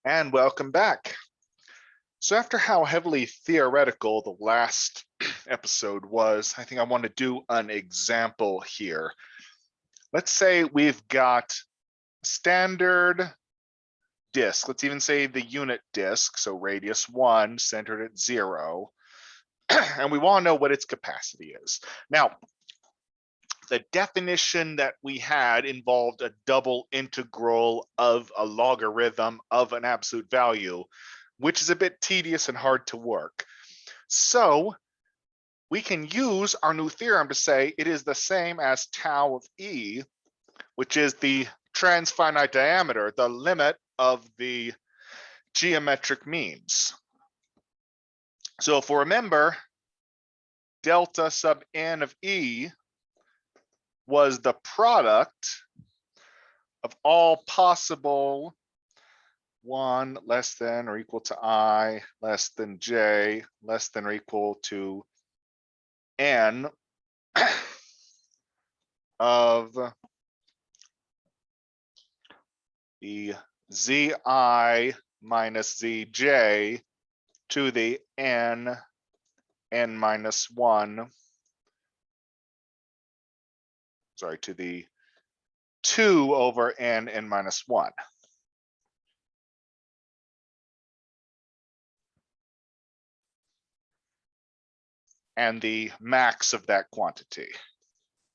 And welcome back. So after how heavily theoretical the last episode was, I think I want to do an example here. Let's say we've got a standard disk. Let's even say the unit disk, so radius 1, centered at 0. And we want to know what its capacity is. Now, the definition that we had involved a double integral of a logarithm of an absolute value, which is a bit tedious and hard to work. So we can use our new theorem to say it is the same as tau of E, which is the transfinite diameter, the limit of the geometric means. So if we remember, delta sub n of E was the product of all possible 1 less than or equal to I less than J less than or equal to N of the Zi minus Zj to the N minus 1, sorry, to the 2 over N minus 1. And the max of that quantity.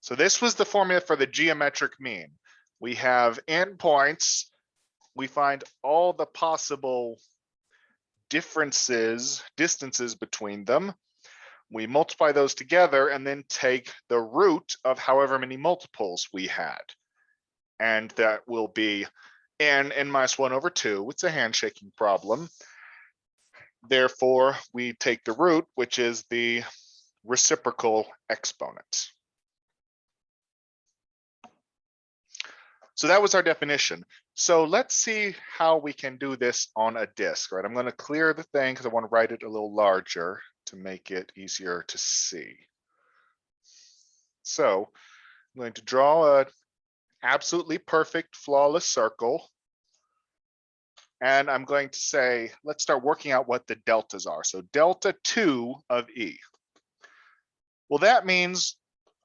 So this was the formula for the geometric mean. We have endpoints. We find all the possible distances between them. We multiply those together and then take the root of however many multiples we had. And that will be n minus 1 over 2. It's a handshaking problem. Therefore, we take the root, which is the reciprocal exponent. So that was our definition. So let's see how we can do this on a disk, right? I'm going to clear the thing because I want to write it a little larger to make it easier to see. So I'm going to draw an absolutely perfect, flawless circle. And I'm going to say, let's start working out what the deltas are. So delta 2 of E. Well, that means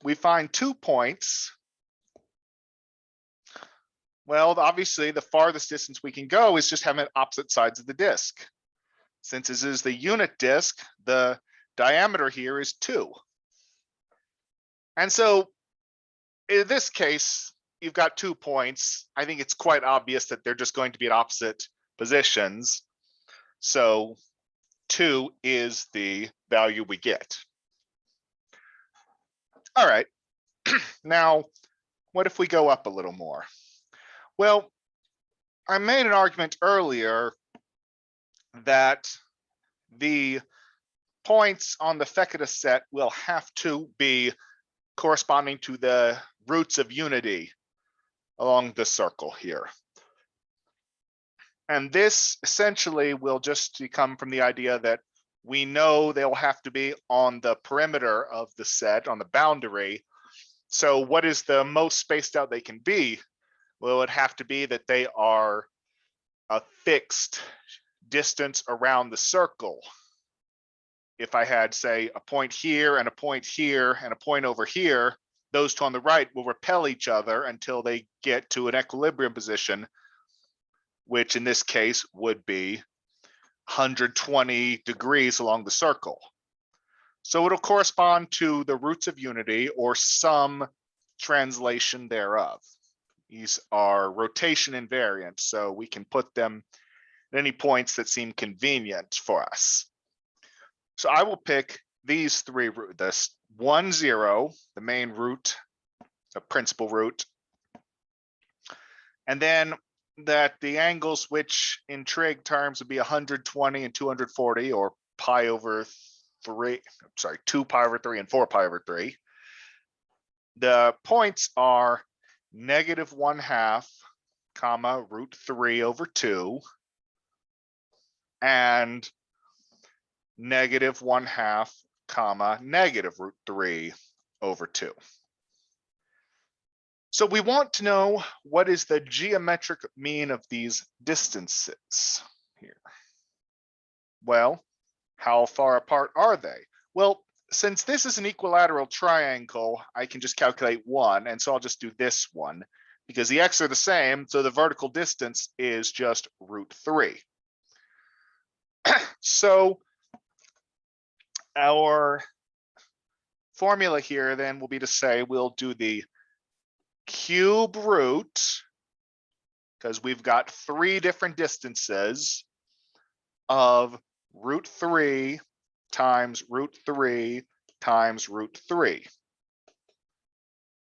we find 2 points. Well, obviously, the farthest distance we can go is just having opposite sides of the disk. Since this is the unit disk, the diameter here is 2. And so in this case, you've got 2 points. I think it's quite obvious that they're just going to be at opposite positions. So 2 is the value we get. All right. Now, what if we go up a little more? Well, I made an argument earlier that the points on the Fekete set will have to be corresponding to the roots of unity along the circle here. And this essentially will just come from the idea that we know they'll have to be on the perimeter of the set, on the boundary. So what is the most spaced out they can be? Well, it would have to be that they are a fixed distance around the circle. If I had, say, a point here and a point here and a point over here, those two on the right will repel each other until they get to an equilibrium position, which in this case would be 120 degrees along the circle. So it'll correspond to the roots of unity or some translation thereof. These are rotation invariant, so we can put them at any points that seem convenient for us. So I will pick these 3 roots, this 1, 0, the main root, the principal root, and then that the angles which in trig terms would be 120 and 240, or pi over 3, sorry, 2 pi over 3 and 4 pi over 3. The points are negative 1/2, comma, root 3 over 2, and negative 1/2, comma, negative root 3 over 2. So we want to know what is the geometric mean of these distances. here. Well, how far apart are they? Well, since this is an equilateral triangle, I can just calculate one, and so I'll just do this one because the x are the same, so the vertical distance is just √3. So our formula here then will be to say we'll do the cube root, because we've got 3 different distances, of √3 times √3 times √3.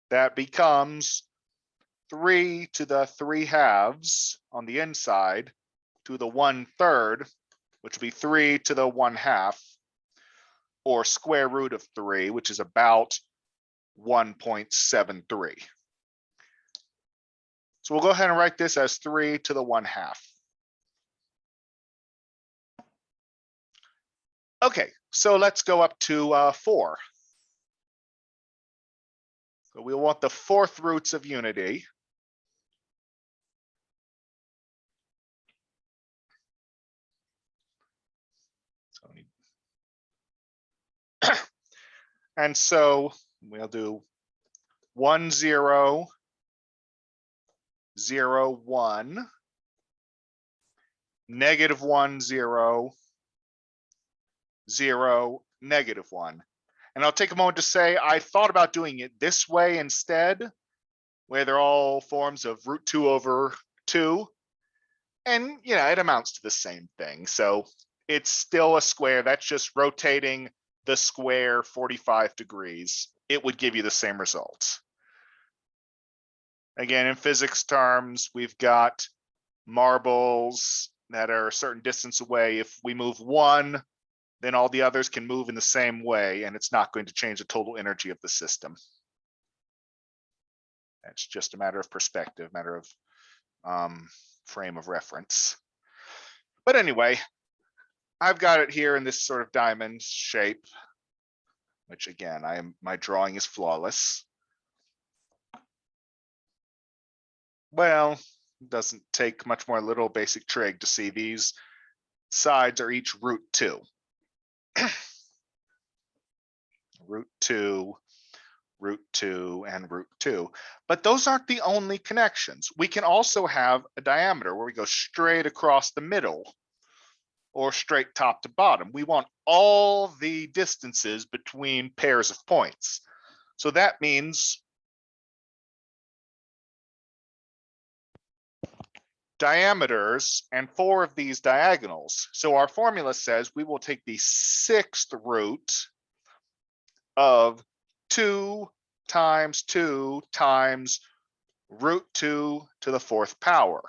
That becomes 3 to the 3/2 on the inside to the 1/3, which would be 3 to the 1/2, or square root of 3, which is about 1.73. So we'll go ahead and write this as 3 to the 1/2. Okay, so let's go up to 4. So we want the 4th roots of unity. And so we'll do 1, 0, 0, 1, -1, 0, 0, -1. And I'll take a moment to say I thought about doing it this way instead, where they're all forms of √2/2. And it amounts to the same thing. So it's still a square. That's just rotating the square 45 degrees. It would give you the same results. Again, in physics terms, we've got marbles that are a certain distance away. If we move one, then all the others can move in the same way, and it's not going to change the total energy of the system. That's just a matter of perspective, matter of frame of reference. But anyway, I've got it here in this sort of diamond shape, which again, my drawing is flawless. Well, it doesn't take much more little basic trig to see these sides are each √2. √2, √2, and √2. But those aren't the only connections. We can also have a diameter where we go straight across the middle or straight top to bottom. We want all the distances between pairs of points. So that means diameters and 4 of these diagonals. So our formula says we will take the 6th root of 2 times 2 times √2 to the 4th power.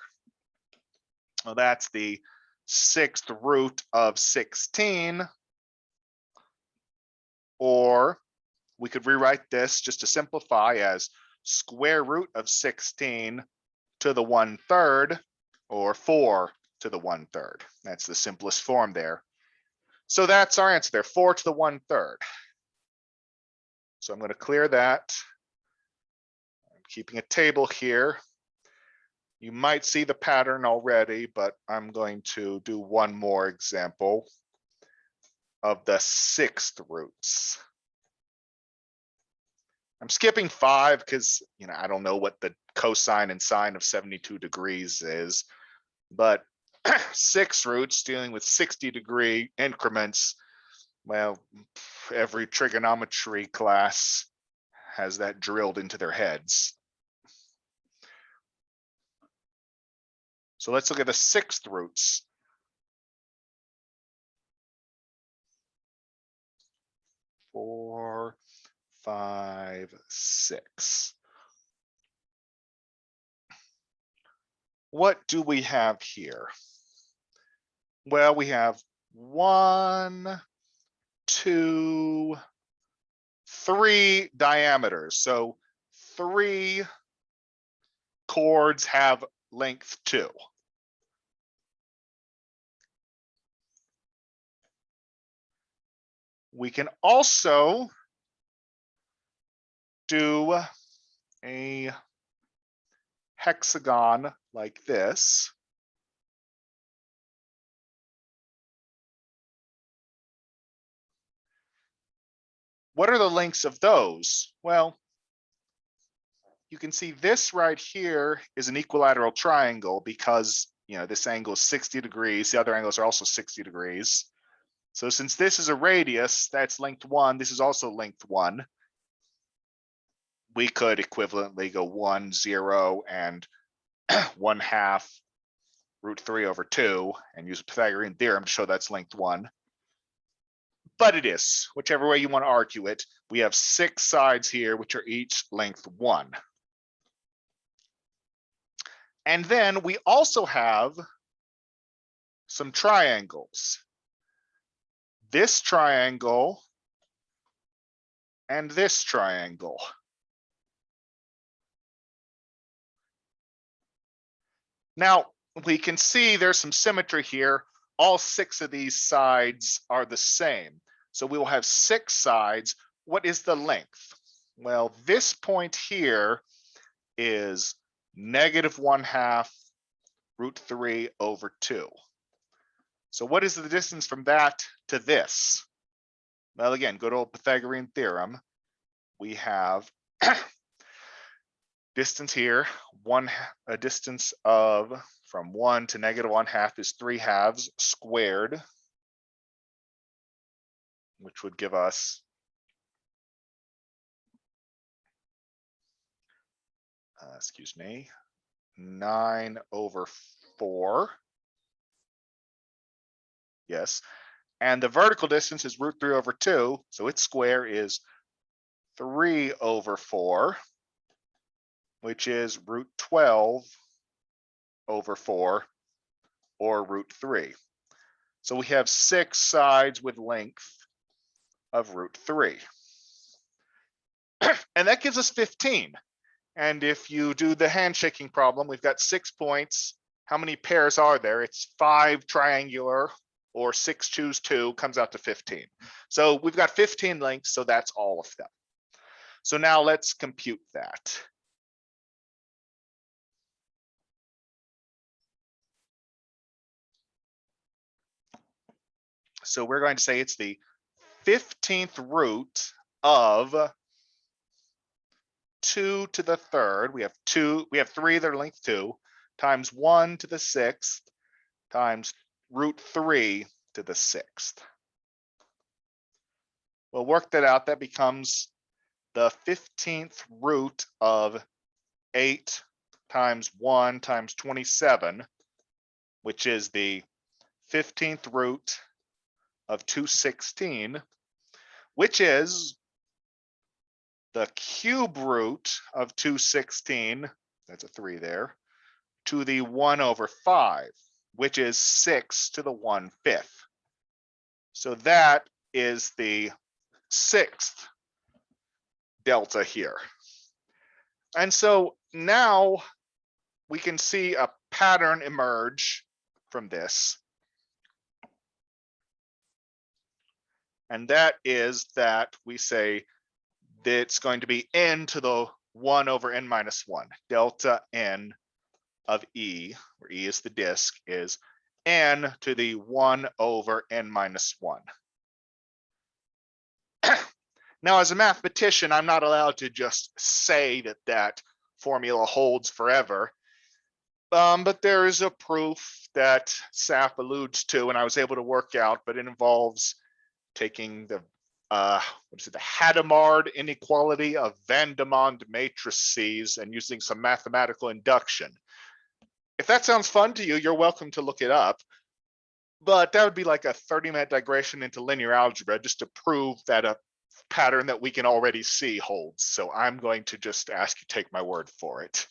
Well, that's the 6th root of 16, or we could rewrite this just to simplify as square root of 16 to the 1/3, or 4 to the 1/3. That's the simplest form there. So that's our answer there, 4 to the 1/3. So I'm going to clear that. I'm keeping a table here. You might see the pattern already, but I'm going to do one more example of the 6th roots. I'm skipping 5 because I don't know what the cosine and sine of 72 degrees is, but 6 roots dealing with 60-degree increments, well, every trigonometry class has that drilled into their heads. So let's look at the 6th roots. Four, 5, 6. What do we have here? Well, we have 1, 2, 3 diameters. So 3 chords have length 2. We can also do a hexagon like this. What are the lengths of those? Well, you can see this right here is an equilateral triangle because this angle is 60 degrees. The other angles are also 60 degrees. So since this is a radius, that's length 1. This is also length 1. We could equivalently go 1, 0, and 1/2 √3/2 and use a Pythagorean theorem to show that's length 1. But it is, whichever way you want to argue it. We have 6 sides here, which are each length 1. And then we also have some triangles. This triangle and this triangle. Now, we can see there's some symmetry here. All 6 of these sides are the same. So we will have 6 sides. What is the length? Well, this point here is -1/2 √3/2. So what is the distance from that to this? Well, again, good old Pythagorean theorem. We have distance here, a distance of from 1 to -1/2 is 3/2 squared, which would give us excuse me, 9/4. Yes. And the vertical distance is √3/2, so its square is 3/4, which is √12/4, or √3. So we have 6 sides with length of √3. And that gives us 15. And if you do the handshaking problem, we've got 6 points. How many pairs are there? It's 5 triangular, or 6 choose 2, comes out to 15. So we've got 15 lengths, so that's all of them. So now let's compute that. So we're going to say it's the 15th root of 2 to the 3rd. We have 3 that are length 2 times 1 to the 6th times √3 to the 6th. We'll work that out. That becomes the 15th root of 8 times 1 times 27, which is the 15th root of 216, which is the cube root of 216, that's a 3 there, to the 1/5, which is 6 to the 1/5. So that is the 6th delta here. And so now we can see a pattern emerge from this. And that is that we say that it's going to be n to the 1/n-1. Delta n of E, where E is the disk, is n to the 1/n-1. Now, as a mathematician, I'm not allowed to just say that that formula holds forever. But there is a proof that SAP alludes to, and I was able to work out, but it involves taking the the Hadamard inequality of Van de Monde matrices and using some mathematical induction. If that sounds fun to you, you're welcome to look it up. But that would be like a 30-minute digression into linear algebra just to prove that a pattern that we can already see holds. So I'm going to just ask you to take my word for it.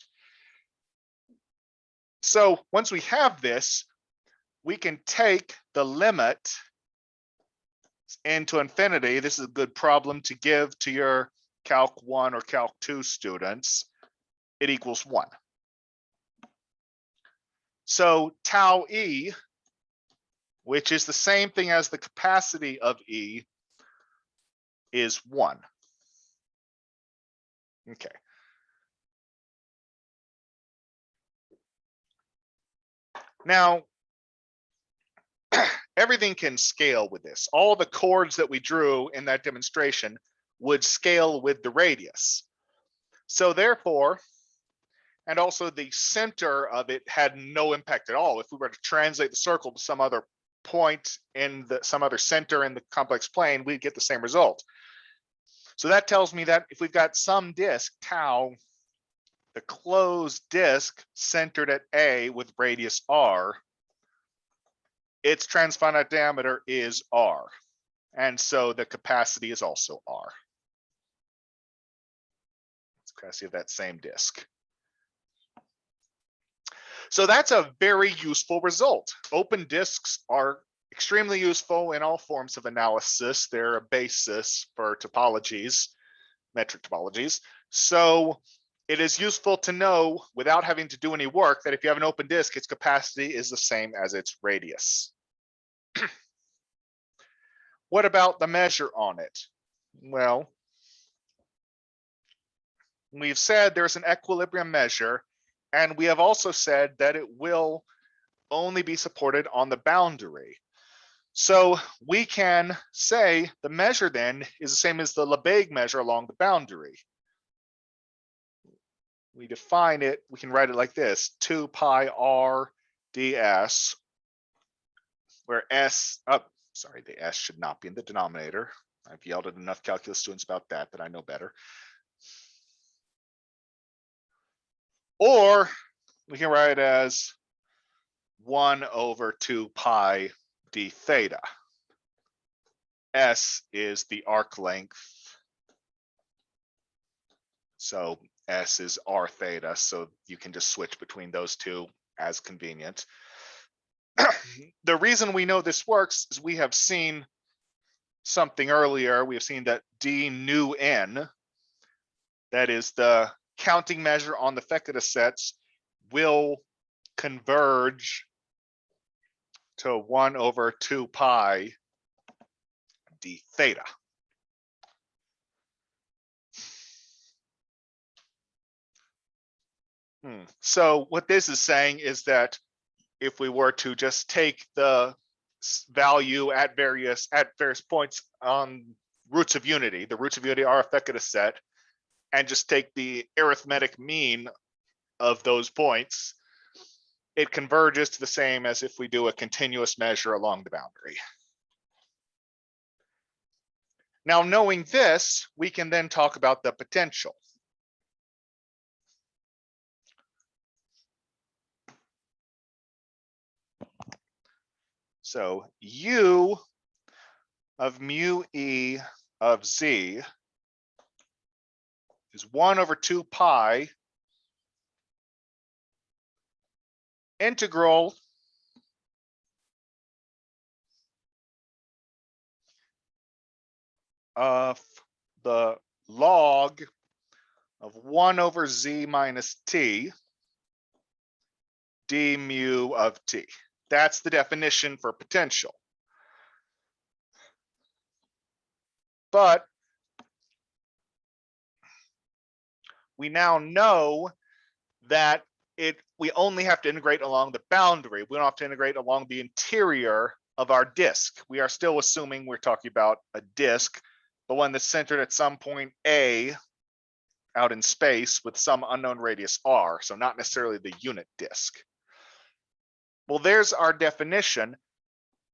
So once we have this, we can take the limit into infinity. This is a good problem to give to your Calc 1 or Calc 2 students. It equals 1. So tau E, which is the same thing as the capacity of E, is 1. Okay. Now, everything can scale with this. All the chords that we drew in that demonstration would scale with the radius. So therefore, and also the center of it had no impact at all. If we were to translate the circle to some other point in some other center in the complex plane, we'd get the same result. So that tells me that if we've got some disk, tau, the closed disk centered at A with radius r, its transfinite diameter is r. And so the capacity is also r. It's the capacity of that same disk. So that's a very useful result. Open disks are extremely useful in all forms of analysis. They're a basis for topologies, metric topologies. So it is useful to know without having to do any work that if you have an open disk, its capacity is the same as its radius. What about the measure on it? Well, we've said there's an equilibrium measure, and we have also said that it will only be supported on the boundary. So we can say the measure then is the same as the Lebesgue measure along the boundary. We define it, we can write it like this, 2 pi r ds, where s, sorry, the s should not be in the denominator. I've yelled at enough calculus students about that I know better. Or we can write it as 1 over 2 pi d theta. S is the arc length. So S is r theta, so you can just switch between those two as convenient. The reason we know this works is we have seen something earlier. We have seen that d nu n, that is the counting measure on the Theceta sets, will converge to 1 over 2 pi d theta. So what this is saying is that if we were to just take the value at various points on roots of unity, the roots of unity are a Theceta set, and just take the arithmetic mean of those points, it converges to the same as if we do a continuous measure along the boundary. Now, knowing this, we can then talk about the potential. So U of mu E of Z is 1 over 2 pi integral of the log of 1 over Z minus T d mu of T. That's the definition for potential. But we now know that we only have to integrate along the boundary. We don't have to integrate along the interior of our disk. We are still assuming we're talking about a disk, but one that's centered at some point A out in space with some unknown radius r, so not necessarily the unit disk. Well, there's our definition.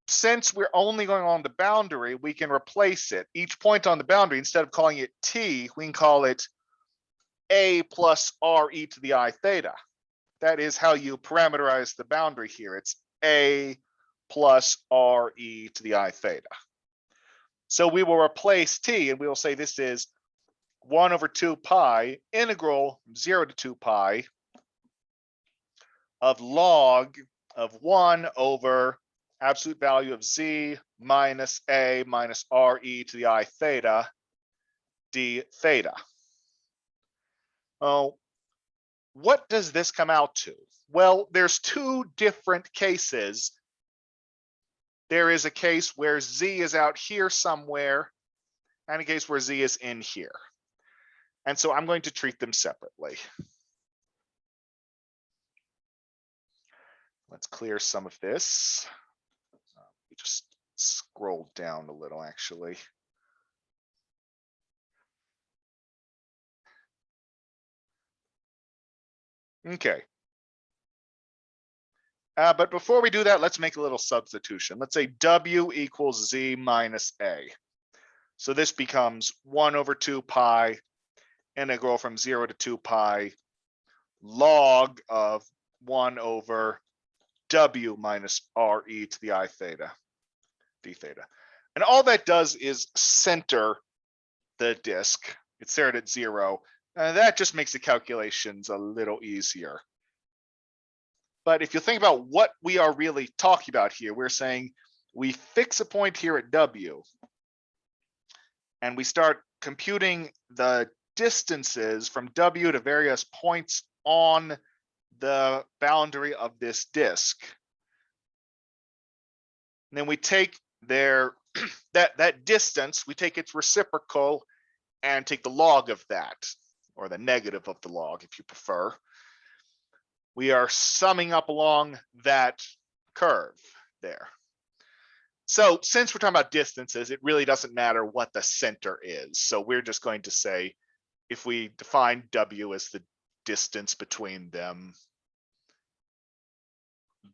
Since we're only going along the boundary, we can replace it. Each point on the boundary, instead of calling it t, we can call it a plus r e to the I theta. That is how you parameterize the boundary here. It's a plus r e to the I theta. So we will replace t, and we will say this is 1 over 2 pi integral 0 to 2 pi of log of 1 over absolute value of z minus a minus r e to the I theta d theta. Oh, what does this come out to? Well, there's two different cases. There is a case where z is out here somewhere, and a case where z is in here. And so I'm going to treat them separately. Let's clear some of this. We just scroll down a little, actually. Okay. But before we do that, let's make a little substitution. Let's say W equals Z minus A. So this becomes 1 over 2 pi integral from 0 to 2 pi log of 1 over W minus RE to the I theta, d theta. And all that does is center the disk. It's centered at 0. That just makes the calculations a little easier. But if you think about what we are really talking about here, we're saying we fix a point here at W and we start computing the distances from W to various points on the boundary of this disk. And then we take their that distance, we take its reciprocal and take the log of that, or the negative of the log if you prefer. We are summing up along that curve there. So since we're talking about distances, it really doesn't matter what the center is. So we're just going to say, if we define W as the distance between them,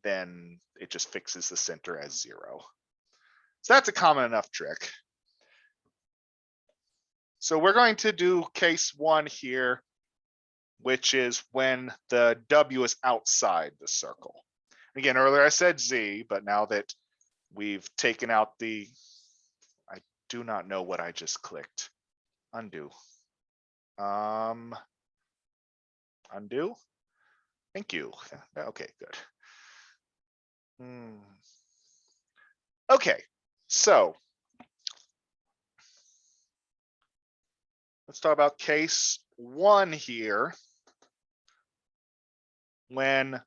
then it just fixes the center as 0. So that's a common enough trick. So we're going to do case 1 here, which is when the W is outside the circle. Again, earlier I said Z, but now that we've taken out the, I do not know what I just clicked. Undo. Undo. Thank you. Okay, good. Okay, so let's talk about case 1 here. When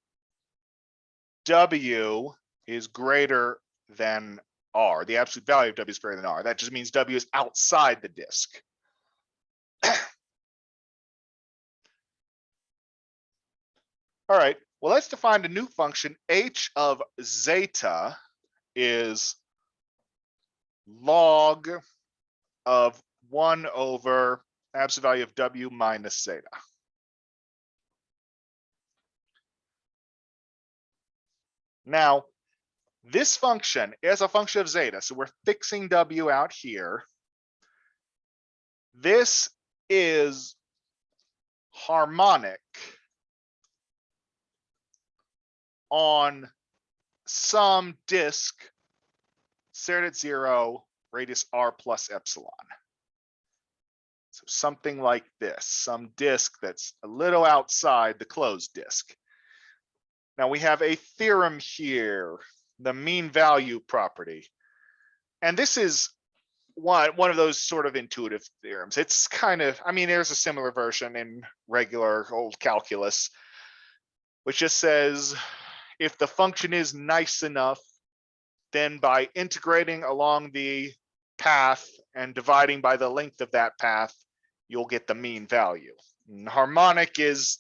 W is greater than R, the absolute value of W is greater than R. That just means W is outside the disk. All right, well, let's define a new function. H of zeta is log of 1 over absolute value of W minus zeta. Now, this function is a function of zeta, so we're fixing W out here. This is harmonic on some disk centered at 0, radius R plus epsilon. So something like this, some disk that's a little outside the closed disk. Now we have a theorem here, the mean value property. And this is one of those sort of intuitive theorems. It's kind of, I mean, there's a similar version in regular old calculus, which just says if the function is nice enough, then by integrating along the path and dividing by the length of that path, you'll get the mean value. And harmonic is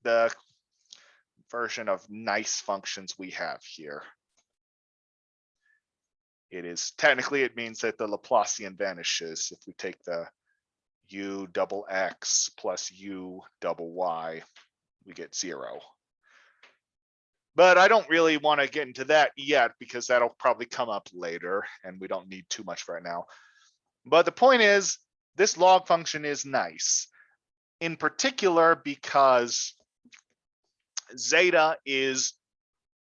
the version of nice functions we have here. It is technically, it means that the Laplacian vanishes if we take the u double x plus u double y, we get 0. But I don't really want to get into that yet because that'll probably come up later and we don't need too much right now. But the point is, this log function is nice, in particular because zeta is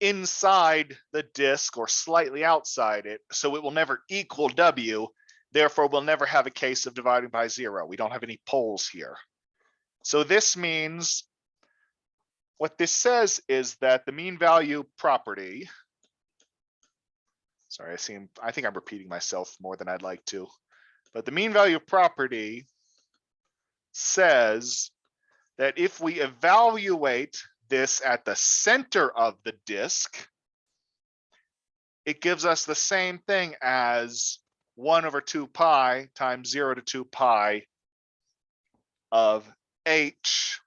inside the disk or slightly outside it, so it will never equal W. Therefore, we'll never have a case of dividing by 0. We don't have any poles here. So this means, what this says is that the mean value property, sorry, I think I'm repeating myself more than I'd like to, but the mean value property says that if we evaluate this at the center of the disk, it gives us the same thing as 1 over 2 pi times 0 to 2 pi of h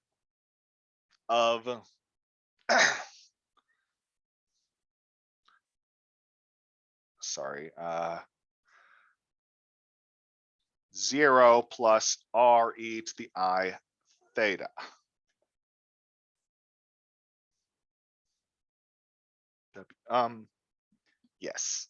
of sorry, 0 plus re to the I theta. Yes.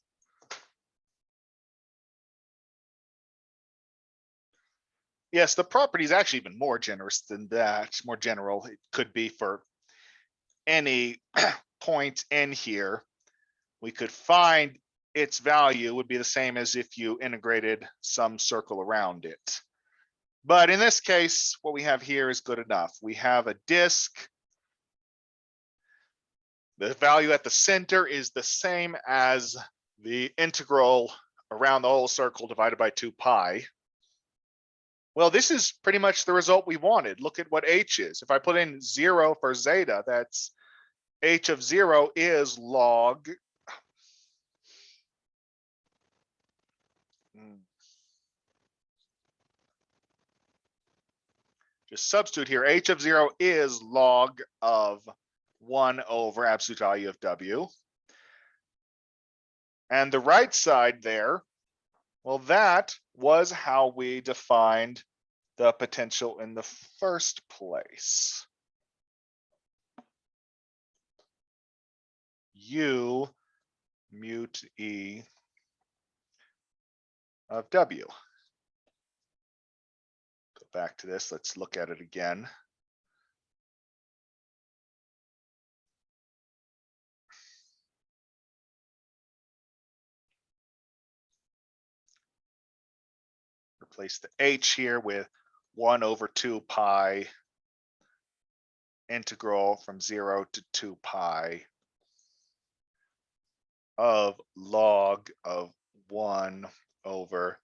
Yes, the property is actually even more generous than that, more general. It could be for any point in here. We could find its value would be the same as if you integrated some circle around it. But in this case, what we have here is good enough. We have a disk. The value at the center is the same as the integral around the whole circle divided by 2 pi. Well, this is pretty much the result we wanted. Look at what h is. If I put in 0 for zeta, that's h of 0 is log. Just substitute here. H of 0 is log of 1 over absolute value of W. And the right side there, well, that was how we defined the potential in the first place. U mut E of W. Go back to this. Let's look at it again. Replace the H here with 1 over 2 pi integral from 0 to 2 pi of log of 1 over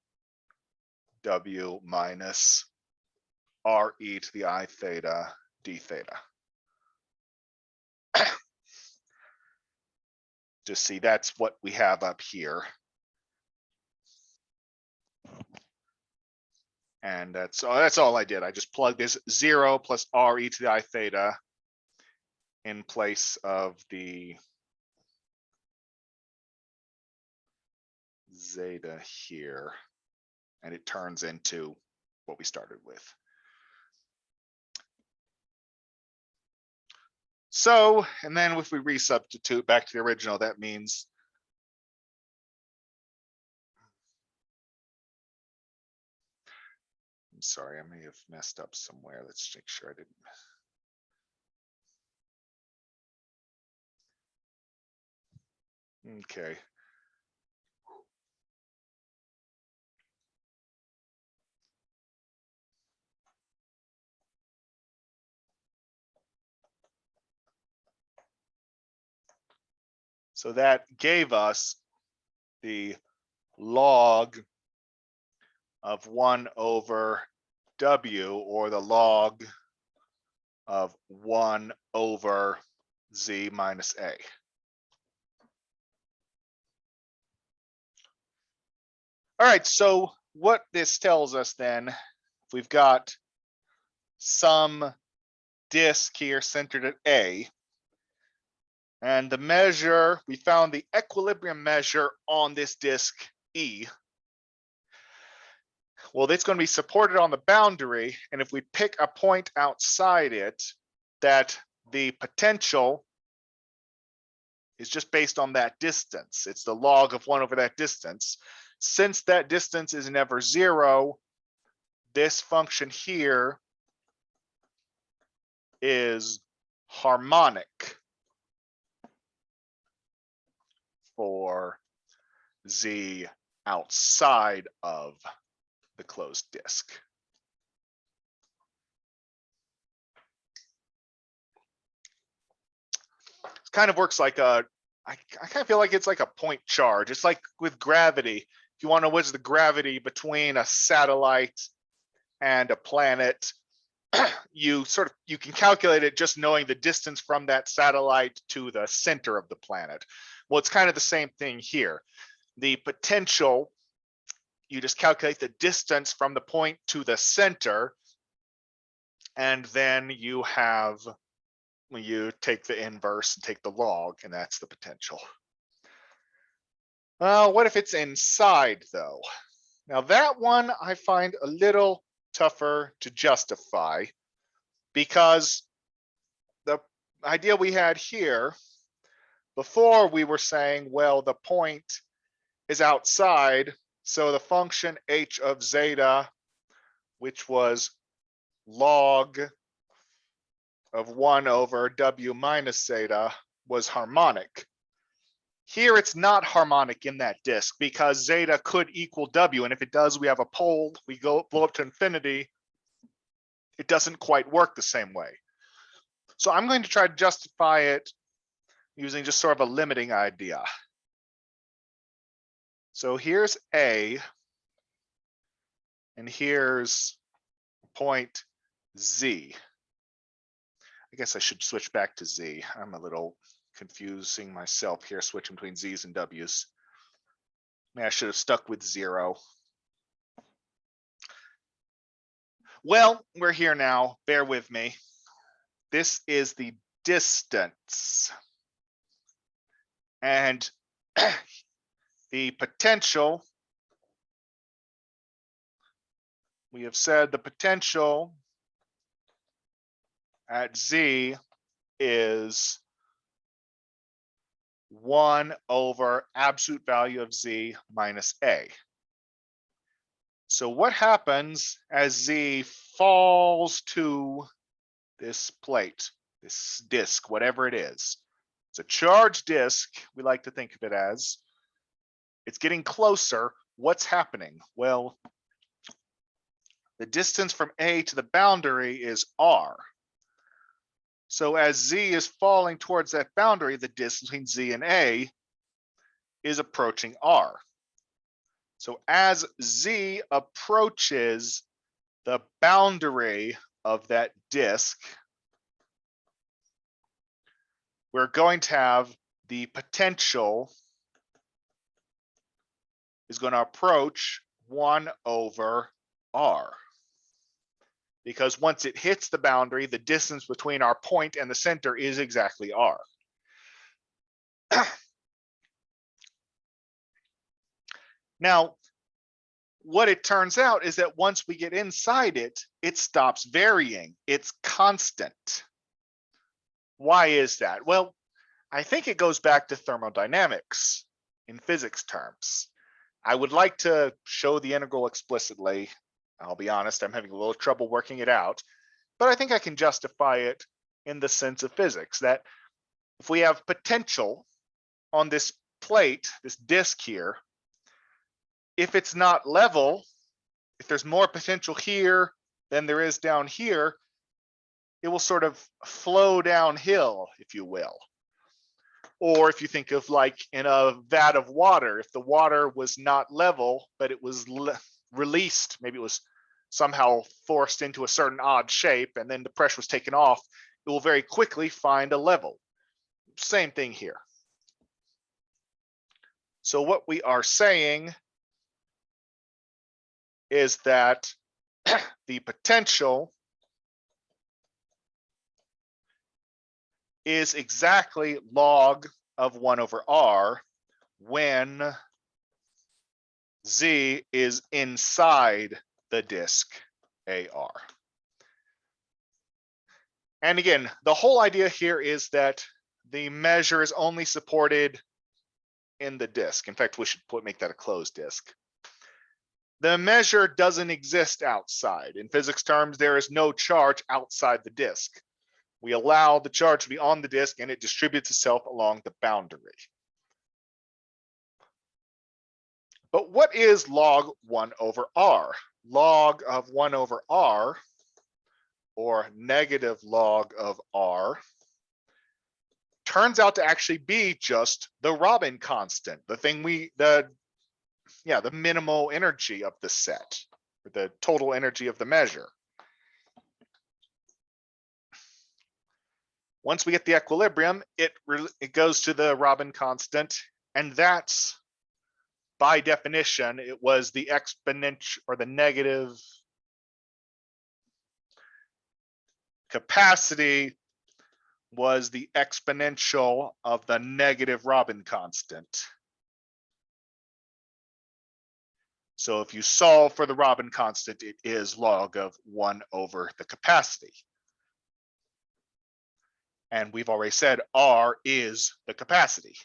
W minus RE to the I theta d theta. Just see that's what we have up here. And that's all I did. I just plugged this 0 plus RE to the I theta in place of the zeta here. And it turns into what we started with. So, and then if we resubstitute back to the original, that means I'm sorry, I may have messed up somewhere. Let's make sure I didn't. Okay. So that gave us the log of 1 over W, or the log of 1 over Z minus A. All right, so what this tells us then, if we've got some disk here centered at A, and the measure, we found the equilibrium measure on this disk E. Well, it's going to be supported on the boundary, and if we pick a point outside it, that the potential is just based on that distance. It's the log of 1 over that distance. Since that distance is never 0, this function here is harmonic for Z outside of the closed disk. It kind of works like I kind of feel like it's like a point charge. It's like with gravity. If you want to know what's the gravity between a satellite and a planet, you can calculate it just knowing the distance from that satellite to the center of the planet. Well, it's kind of the same thing here. The potential, you just calculate the distance from the point to the center, and then you have, when you take the inverse and take the log, and that's the potential. What if it's inside though? Now that one I find a little tougher to justify, because the idea we had here, before we were saying, well, the point is outside, so the function h of zeta, which was log of 1 over w minus zeta, was harmonic. Here it's not harmonic in that disk because zeta could equal w, and if it does, we have a pole, we blow up to infinity. It doesn't quite work the same way. So I'm going to try to justify it using just sort of a limiting idea. So here's A, and here's point Z. I guess I should switch back to Z. I'm a little confusing myself here, switching between Z's and W's. Maybe I should have stuck with 0. Well, we're here now. Bear with me. This is the distance. And the potential, we have said the potential at Z is 1 over absolute value of Z minus A. So what happens as Z falls to this plate, this disk, whatever it is? It's a charged disk, we like to think of it as. It's getting closer. What's happening? Well, the distance from A to the boundary is R. So as Z is falling towards that boundary, the distance between Z and A is approaching R. So as Z approaches the boundary of that disk, we're going to have the potential is going to approach 1 over R. Because once it hits the boundary, the distance between our point and the center is exactly R. Now, what it turns out is that once we get inside it, it stops varying. It's constant. Why is that? Well, I think it goes back to thermodynamics in physics terms. I would like to show the integral explicitly. I'll be honest, I'm having a little trouble working it out, but I think I can justify it in the sense of physics, that if we have potential on this plate, this disk here, if it's not level, if there's more potential here than there is down here, it will sort of flow downhill, if you will. Or if you think of like in a vat of water, if the water was not level, but it was released, maybe it was somehow forced into a certain odd shape and then the pressure was taken off, it will very quickly find a level. Same thing here. So what we are saying is that the potential is exactly log of 1 over R when Z is inside the disk AR. And again, the whole idea here is that the measure is only supported in the disk. In fact, we should make that a closed disk. The measure doesn't exist outside. In physics terms, there is no charge outside the disk. We allow the charge to be on the disk and it distributes itself along the boundary. But what is log 1 over R? Log of 1 over R, or negative log of R, turns out to actually be just the Robin constant, the thing the minimal energy of the set, or the total energy of the measure. Once we get the equilibrium, it goes to the Robin constant, and that's, by definition, it was the exponential or the negative capacity was the exponential of the negative Robin constant. So if you solve for the Robin constant, it is log of 1 over the capacity. And we've already said R is the capacity.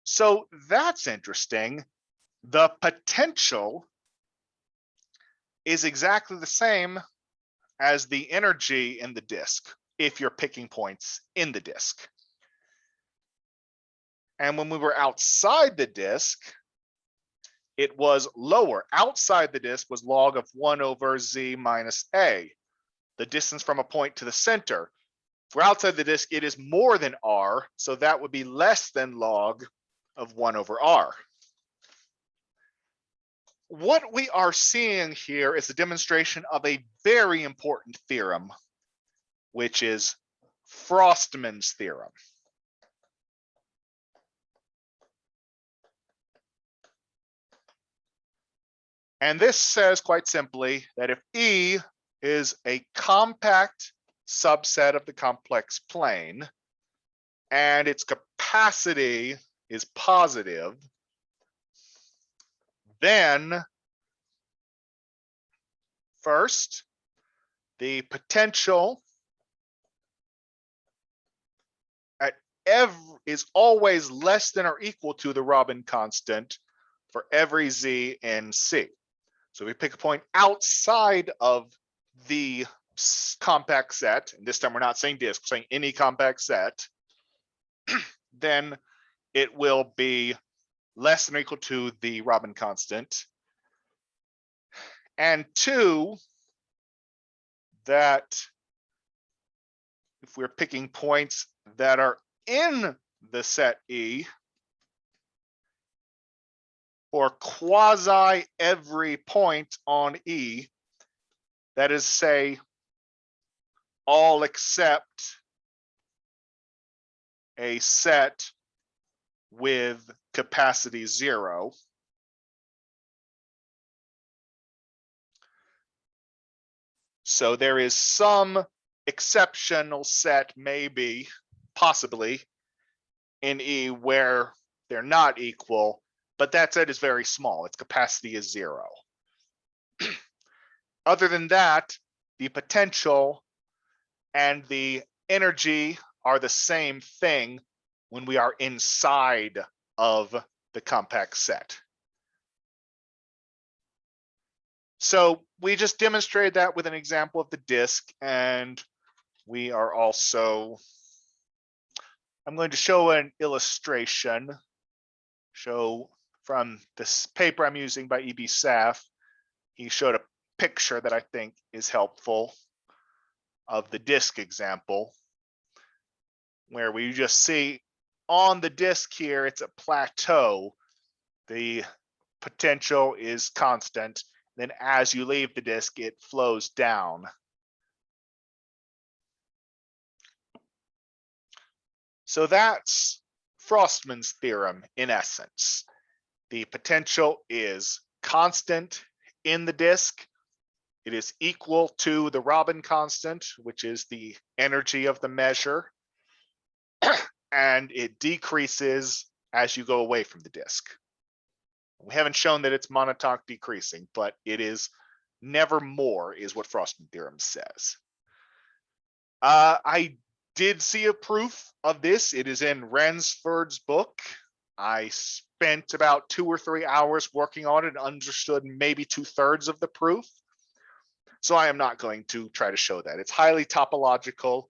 So that's interesting. The potential is exactly the same as the energy in the disk if you're picking points in the disk. And when we were outside the disk, it was lower. Outside the disk was log of 1 over z minus a, the distance from a point to the center. For outside the disk, it is more than r, so that would be less than log of 1 over r. What we are seeing here is a demonstration of a very important theorem, which is Frostman's theorem. And this says quite simply that if E is a compact subset of the complex plane and its capacity is positive, then first, the potential at is always less than or equal to the Robin constant for every z in C. So we pick a point outside of the compact set, and this time we're not saying disk, we're saying any compact set, then it will be less than or equal to the Robin constant. And two, that if we're picking points that are in the set E, or quasi every point on E, that is, say, all except a set with capacity 0. So there is some exceptional set, maybe, possibly, in E where they're not equal, but that set is very small. Its capacity is 0. Other than that, the potential and the energy are the same thing when we are inside of the compact set. So we just demonstrated that with an example of the disk, and we are also, I'm going to show an illustration, show from this paper I'm using by E.B. Saf. He showed a picture that I think is helpful of the disk example, where we just see on the disk here, it's a plateau. The potential is constant. Then as you leave the disk, it flows down. So that's Frostman's theorem in essence. The potential is constant in the disk. It is equal to the Robin constant, which is the energy of the measure, and it decreases as you go away from the disk. We haven't shown that it's monotonic decreasing, but it is never more, is what Frostman theorem says. I did see a proof of this. It is in Ransford's book. I spent about 2 or 3 hours working on it and understood maybe 2/3 of the proof. So I am not going to try to show that. It's highly topological.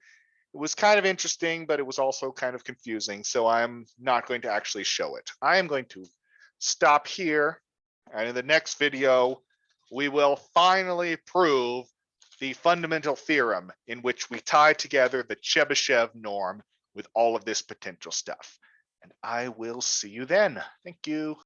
It was kind of interesting, but it was also kind of confusing. So I'm not going to actually show it. I am going to stop here. And in the next video, we will finally prove the fundamental theorem in which we tie together the Chebyshev norm with all of this potential stuff. And I will see you then. Thank you.